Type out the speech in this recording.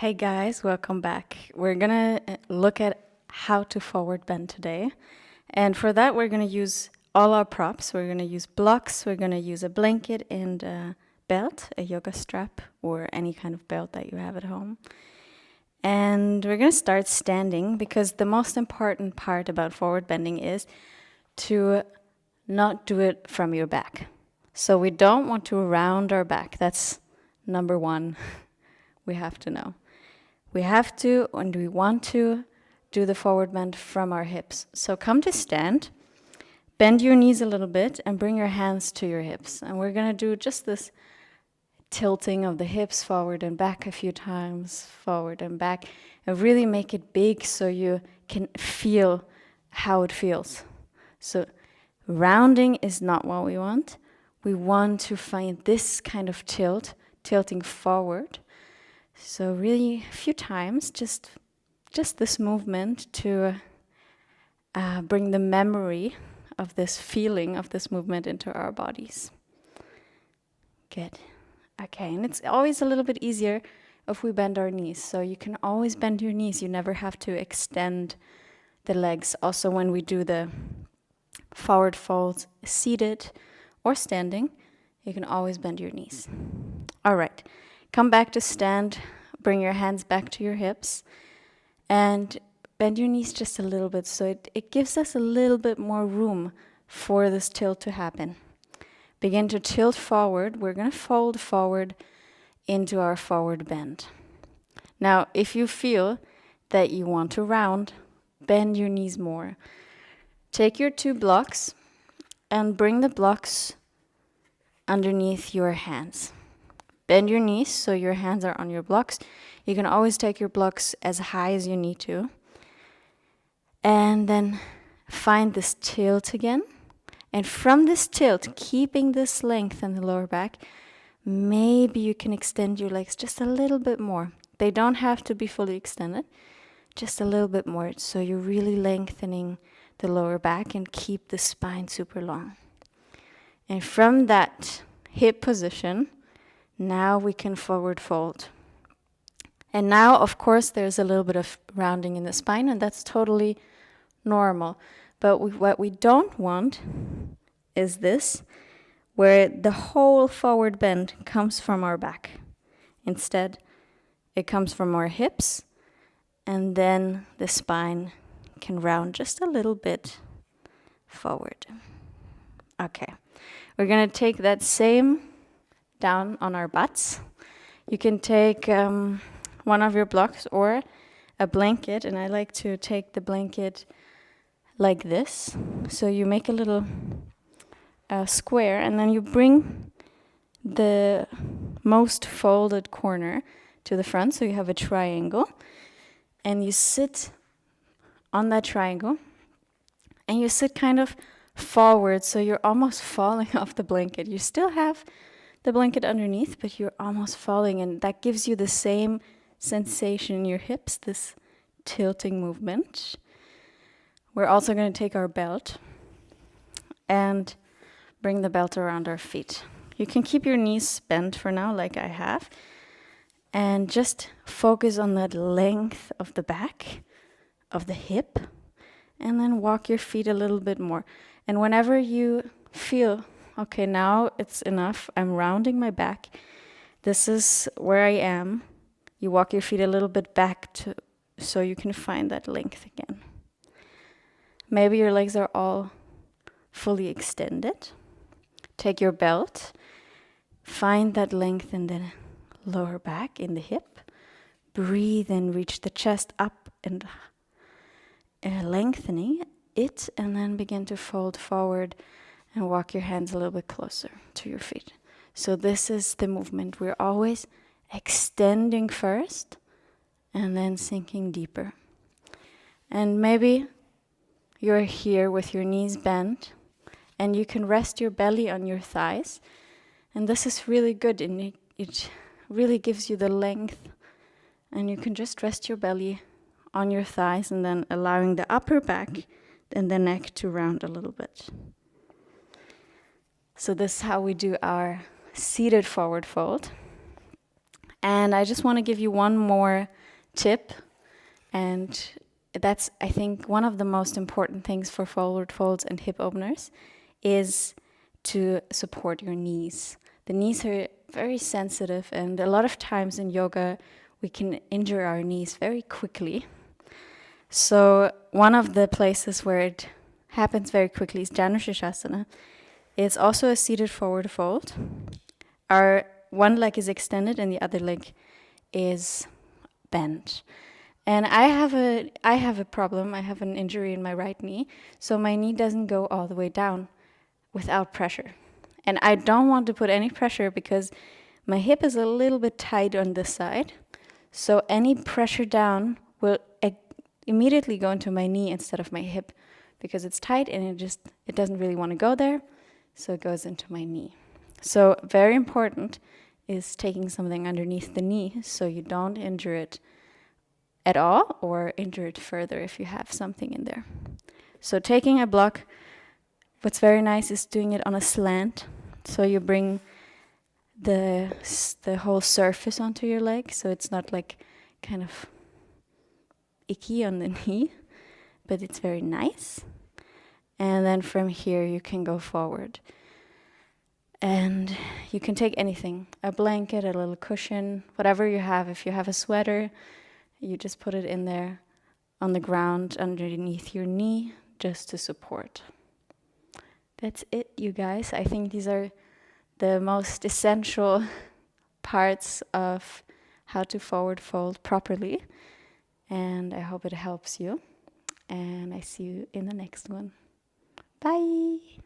Hey guys, welcome back. We're gonna look at how to forward bend today. And for that, we're gonna use all our props. We're gonna use blocks, we're gonna use a blanket and a belt, a yoga strap, or any kind of belt that you have at home. And we're gonna start standing because the most important part about forward bending is to not do it from your back. So we don't want to round our back. That's number one we have to know. We have to, and we want to, do the forward bend from our hips. So come to stand, bend your knees a little bit, and bring your hands to your hips. And we're going to do just this tilting of the hips forward and back a few times, forward and back, and really make it big so you can feel how it feels. So rounding is not what we want. We want to find this kind of tilting forward. So really a few times, just this movement to bring the memory of this feeling of this movement into our bodies. Good. Okay, and it's always a little bit easier if we bend our knees. So you can always bend your knees. You never have to extend the legs. Also when we do the forward folds seated or standing, you can always bend your knees. All right. Come back to stand, bring your hands back to your hips, and bend your knees just a little bit so it gives us a little bit more room for this tilt to happen. Begin to tilt forward. We're going to fold forward into our forward bend. Now, if you feel that you want to round, bend your knees more. Take your two blocks and bring the blocks underneath your hands. Bend your knees so your hands are on your blocks. You can always take your blocks as high as you need to. And then find this tilt again. And from this tilt, keeping this length in the lower back, maybe you can extend your legs just a little bit more. They don't have to be fully extended, just a little bit more. So you're really lengthening the lower back and keep the spine super long. And from that hip position, now we can forward fold. And now, of course, there's a little bit of rounding in the spine, and that's totally normal. But what we don't want is this, where the whole forward bend comes from our back. Instead, it comes from our hips, and then the spine can round just a little bit forward. Okay, we're going to take that same down on our butts. You can take one of your blocks or a blanket, and I like to take the blanket like this. So you make a little square, and then you bring the most folded corner to the front, so you have a triangle, and you sit on that triangle, and you sit kind of forward, so you're almost falling off the blanket. You still have the blanket underneath, but you're almost falling, and that gives you the same sensation in your hips, this tilting movement. We're also going to take our belt and bring the belt around our feet. You can keep your knees bent for now, like I have, and just focus on that length of the back of the hip, and then walk your feet a little bit more. And whenever you feel, okay, now it's enough, I'm rounding my back, this is where I am, you walk your feet a little bit back so you can find that length again. Maybe your legs are all fully extended. Take your belt, find that length in the lower back, in the hip. Breathe and reach the chest up and lengthening it, and then begin to fold forward and walk your hands a little bit closer to your feet. So this is the movement. We're always extending first and then sinking deeper. And maybe you're here with your knees bent and you can rest your belly on your thighs. And this is really good, and it really gives you the length. And you can just rest your belly on your thighs and then allowing the upper back and the neck to round a little bit. So this is how we do our seated forward fold. And I just want to give you one more tip, and that's, I think, one of the most important things for forward folds and hip openers is to support your knees. The knees are very sensitive, and a lot of times in yoga we can injure our knees very quickly. So one of the places where it happens very quickly is Janushirasana. It's also a seated forward fold. Our one leg is extended and the other leg is bent. And I have a problem. I have an injury in my right knee, so my knee doesn't go all the way down without pressure. And I don't want to put any pressure because my hip is a little bit tight on this side. So any pressure down will immediately go into my knee instead of my hip because it's tight and it doesn't really want to go there. So it goes into my knee. So very important is taking something underneath the knee so you don't injure it at all or injure it further if you have something in there. So taking a block, what's very nice is doing it on a slant. So you bring the whole surface onto your leg, so it's not like kind of icky on the knee, but it's very nice. And then from here you can go forward. And you can take anything, a blanket, a little cushion, whatever you have. If you have a sweater, you just put it in there on the ground underneath your knee just to support. That's it, you guys. I think these are the most essential parts of how to forward fold properly. And I hope it helps you. And I see you in the next one. Bye!